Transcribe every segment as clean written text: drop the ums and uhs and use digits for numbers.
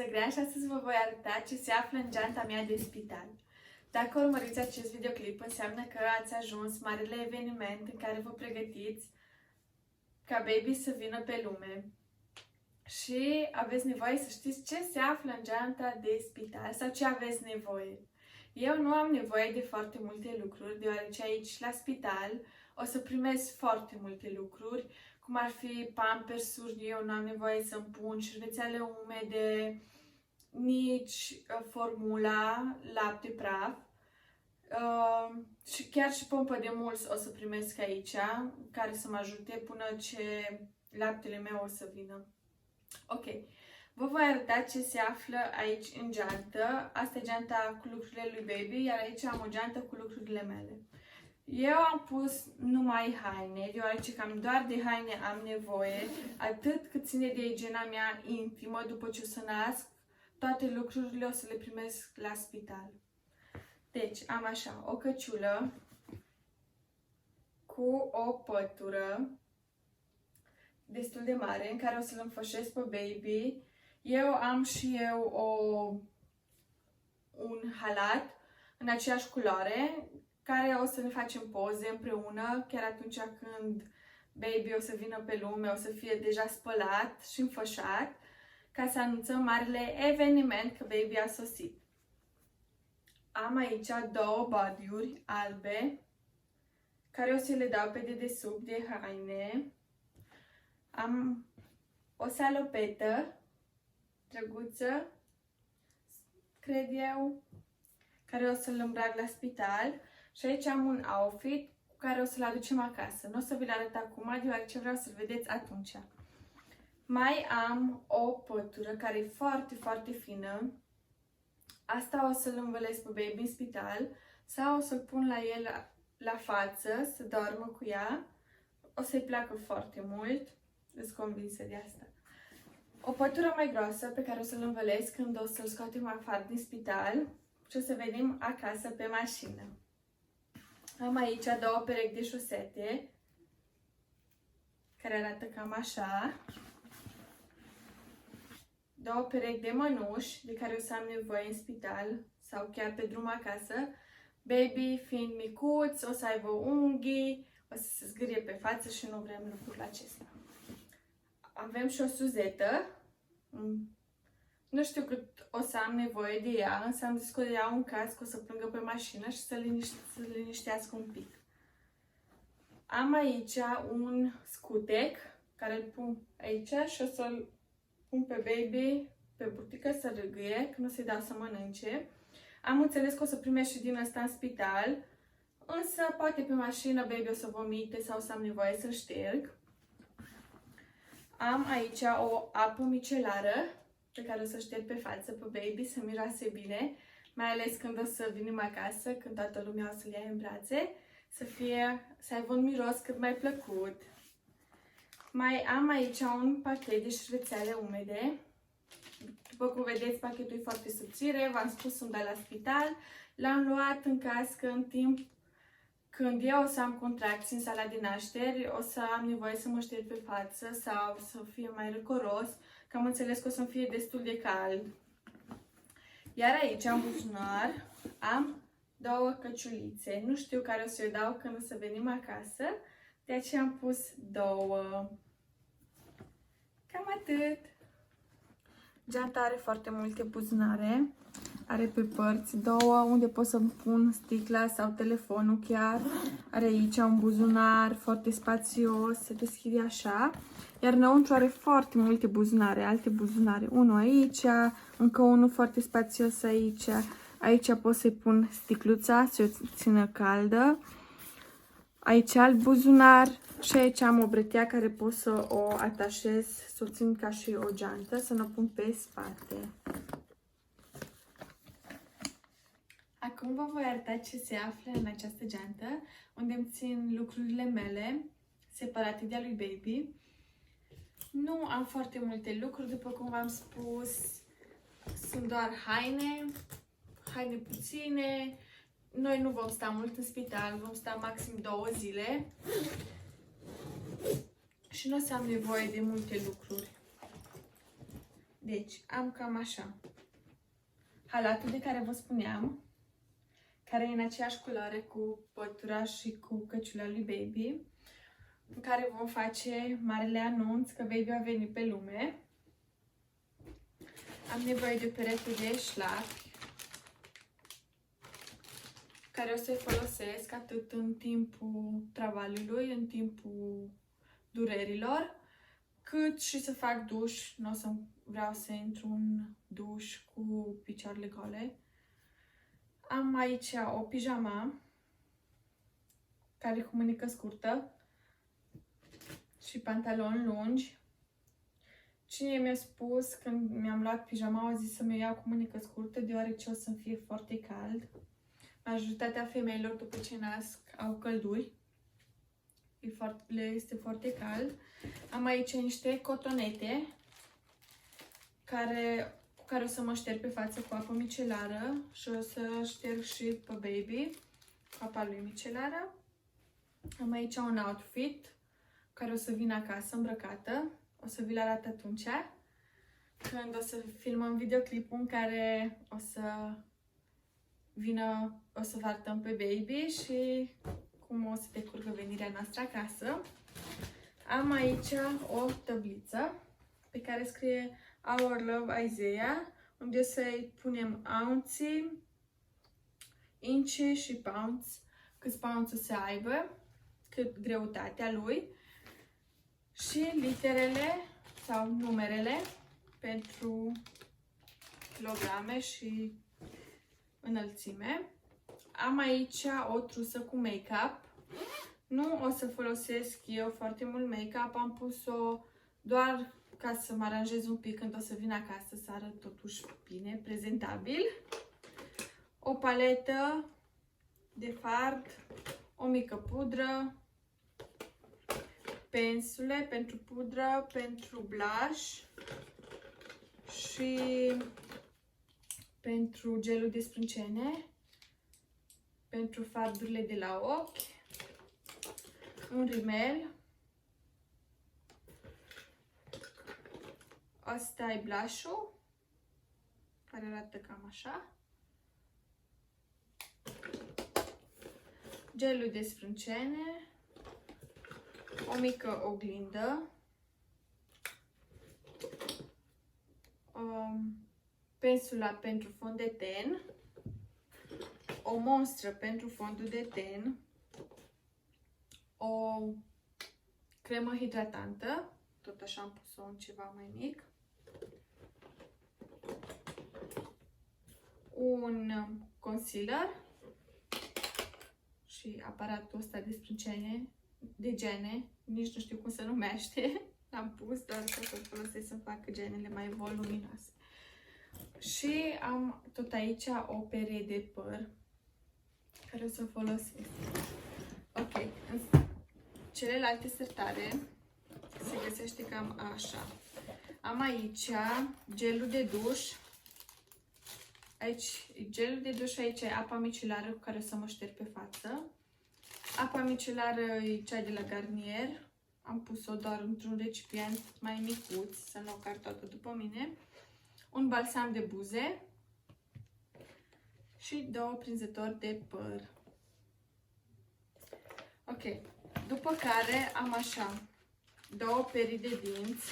Luiza Grea și astăzi vă voi arăta ce se află în geanta mea de spital. Dacă urmăriți acest videoclip, înseamnă că ați ajuns marele eveniment în care vă pregătiți ca baby să vină pe lume și aveți nevoie să știți ce se află în geanta de spital sau ce aveți nevoie. Eu nu am nevoie de foarte multe lucruri, deoarece aici la spital o să primesc foarte multe lucruri, cum ar fi pampersuri, eu nu am nevoie să-mi pun șervețele umede, nici formula, lapte praf. Și chiar și pompă de muls o să primesc aici, care să mă ajute până ce laptele meu o să vină. Ok, vă voi arăta ce se află aici în geantă. Asta e geanta cu lucrurile lui baby, iar aici am o geantă cu lucrurile mele. Eu am pus numai haine, deoarece cam doar de haine am nevoie, atât cât ține de igiena mea intimă după ce o să nasc, toate lucrurile o să le primesc la spital. Deci am așa, o căciulă cu o pătură destul de mare în care o să-l înfășesc pe baby. Eu am și eu un halat în aceeași culoare, care o să ne facem poze împreună, chiar atunci când baby o să vină pe lume, o să fie deja spălat și înfășat, ca să anunțăm marele eveniment că baby a sosit. Am aici două body-uri albe, care o să le dau pe dedesubt de haine. Am o salopetă drăguță, cred eu, care o să-l îmbrac la spital. Și aici am un outfit cu care o să-l aducem acasă. Nu o să vi-l arăt acum, deoarece vreau să-l vedeți atunci. Mai am o pătură care e foarte, foarte fină. Asta o să-l învălesc pe baby în spital sau o să-l pun la el la față să doarmă cu ea. O să-i placă foarte mult, sunt convinsă de asta. O pătură mai groasă pe care o să-l învălesc când o să-l scoatem afară din spital și o să venim acasă pe mașină. Am aici două perechi de șosete care arată cam așa. Două perechi de mănuși de care o să am nevoie în spital sau chiar pe drum acasă. Baby fiind micuț, o să aibă unghii, o să se zgârie pe față și nu vrem lucrul acesta. Avem și o suzetă. Nu știu cât o să am nevoie de ea, însă am zis că o iau în caz că o să plângă pe mașină și să liniștească un pic. Am aici un scutec care îl pun aici și o să-l pun pe baby pe burtică să râgâie, când o să-i dau să mănânce. Am înțeles că o să primești și din ăsta în spital, însă poate pe mașină baby o să vomite sau o să am nevoie să șterg. Am aici o apă micelară pe care o să șterg pe față pe baby să miroase bine, mai ales când o să venim acasă, când toată lumea o să-l ia în brațe, să aibă un miros cât mai plăcut. Mai am aici un pachet de șervețele umede. După cum vedeți, pachetul e foarte subțire, v-am spus, sunt de la spital. L-am luat în caz că în timp când eu o să am contracții în sala de nașteri, o să am nevoie să mă șterg pe față sau să fie mai răcoros, că am înțeles că o să-mi fie destul de cald. Iar aici, în buzunar, am două căciulițe. Nu știu care o să o dau când o să venim acasă, de aceea am pus două. Cam atât. Geanta are foarte multe buzunare. Are pe părți două unde pot să-mi pun sticla sau telefonul chiar. Are aici un buzunar foarte spațios, se deschide așa. Iar înăuntru are foarte multe buzunare, alte buzunare. Unul aici, încă unul foarte spațios aici. Aici pot să-i pun sticluța să o țină caldă. Aici alt buzunar și aici am o bretea care pot să o atașez, să o țin ca și o geantă, să ne o pun pe spate. Acum vă voi arăta ce se află în această geantă, unde îmi țin lucrurile mele, separate de a lui baby. Nu am foarte multe lucruri, după cum v-am spus, sunt doar haine puține. Noi nu vom sta mult în spital, vom sta maxim 2 zile și nu o să am nevoie de multe lucruri. Deci, am cam așa. Halatul de care vă spuneam, care e în aceeași culoare cu pătura și cu căciula lui Baby, în care vom face marele anunț că Baby a venit pe lume. Am nevoie de o perete de șlapi, care o să-i folosesc atât în timpul travaliului, în timpul durerilor, cât și să fac duș. Nu o să vreau să intru în duș cu picioarele goale. Am aici o pijama care e cu mânică scurtă și pantaloni lungi. Cine mi-a spus când mi-am luat pijama, a zis să mi-o iau cu mânică scurtă, deoarece o să-mi fie foarte cald. Majoritatea femeilor după ce nasc au călduri. Le este foarte cald. Am aici niște cotonete cu care o să mă șterg pe față cu apă micelară și o să șterg și pe Baby cu apa lui micelară. Am aici un outfit care o să vin acasă îmbrăcată. O să vi-l arăt atunci când o să filmăm videoclipul în care o să vă arătăm pe Baby și cum o să decurgă venirea noastră acasă. Am aici o tabliță pe care scrie Our Love Isaiah, unde o să-i punem ounții, inci și pounds, câți pounds o să aibă, cât greutatea lui, și literele sau numerele pentru kilograme și înălțime. Am aici o trusă cu make-up. Nu o să folosesc eu foarte mult make-up, am pus-o doar ca să mă aranjez un pic când o să vin acasă, să arăt totuși bine, prezentabil. O paletă de fard, o mică pudră, pensule pentru pudră, pentru blush și pentru gelul de sprâncene, pentru fardurile de la ochi, un rimel, ăsta e blush-ul, care arată cam așa, gelul de sprâncene, o mică oglindă, pensula pentru fond de ten, o monstră pentru fondul de ten, o cremă hidratantă, tot așa am pus-o în ceva mai mic, un concealer și aparatul ăsta de sprâncene, de gene, nici nu știu cum se numește, l-am pus doar ca să folosesc să fac genele mai voluminoase. Și am tot aici o perie de păr care o să folosesc. Ok, în celelalte sertare se găsește cam așa. Am aici gelul de duș. Aici gelul de duș, aici e apa micelară cu care o să mă șterg pe față. Apa micelară e cea de la Garnier. Am pus-o doar într-un recipient mai micuț, să nu o car toată după mine. Un balsam de buze și 2 prinzători de păr. Ok, după care am așa 2 perii de dinți.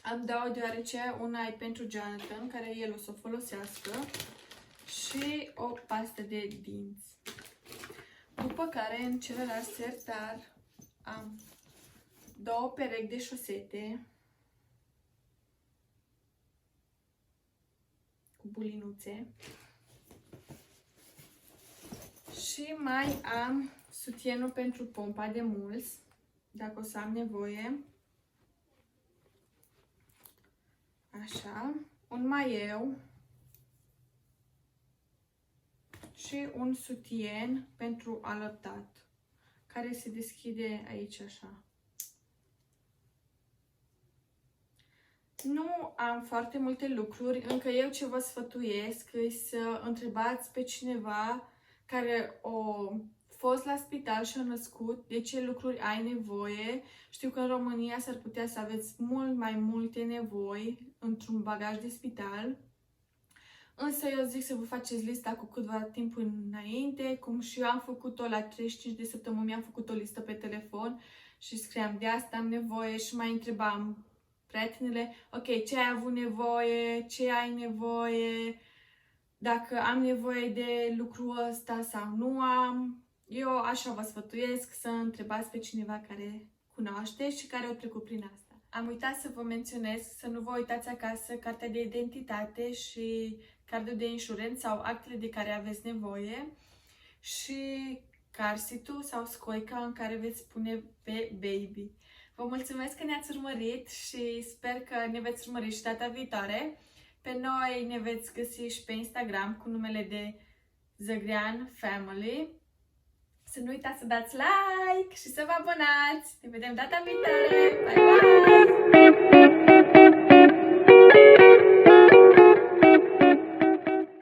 Am 2 deoarece una e pentru Jonathan, care el o să o folosească, și o pastă de dinți. După care, în celălalt sertar, am 2 perechi de șosete cu bulinuțe și mai am sutienul pentru pompa de mulți, dacă o să am nevoie. Așa, un maieu și un sutien pentru alăptat, care se deschide aici așa. Nu am foarte multe lucruri, încă eu ce vă sfătuiesc e să întrebați pe cineva care a fost la spital și a născut, de ce lucruri ai nevoie. Știu că în România s-ar putea să aveți mult mai multe nevoi într-un bagaj de spital. Însă eu zic să vă faceți lista cu câtva timp înainte, cum și eu am făcut-o la 35 de săptămâni, mi-am făcut o listă pe telefon și scriam de asta am nevoie și mai întrebam prietenele, ok, ce ai avut nevoie, ce ai nevoie, dacă am nevoie de lucrul ăsta sau nu am. Eu așa vă sfătuiesc să întrebați pe cineva care cunoaște și care a trecut prin asta. Am uitat să vă menționez să nu vă uitați acasă cartea de identitate și cardul de insurance sau actele de care aveți nevoie și car seat-ul sau scoica în care veți pune pe baby. Vă mulțumesc că ne-ați urmărit și sper că ne veți urmări și data viitoare. Pe noi ne veți găsi și pe Instagram cu numele de Zăgrean Family. Să nu uitați să dați like și să vă abonați. Ne vedem data viitoare. Bye bye!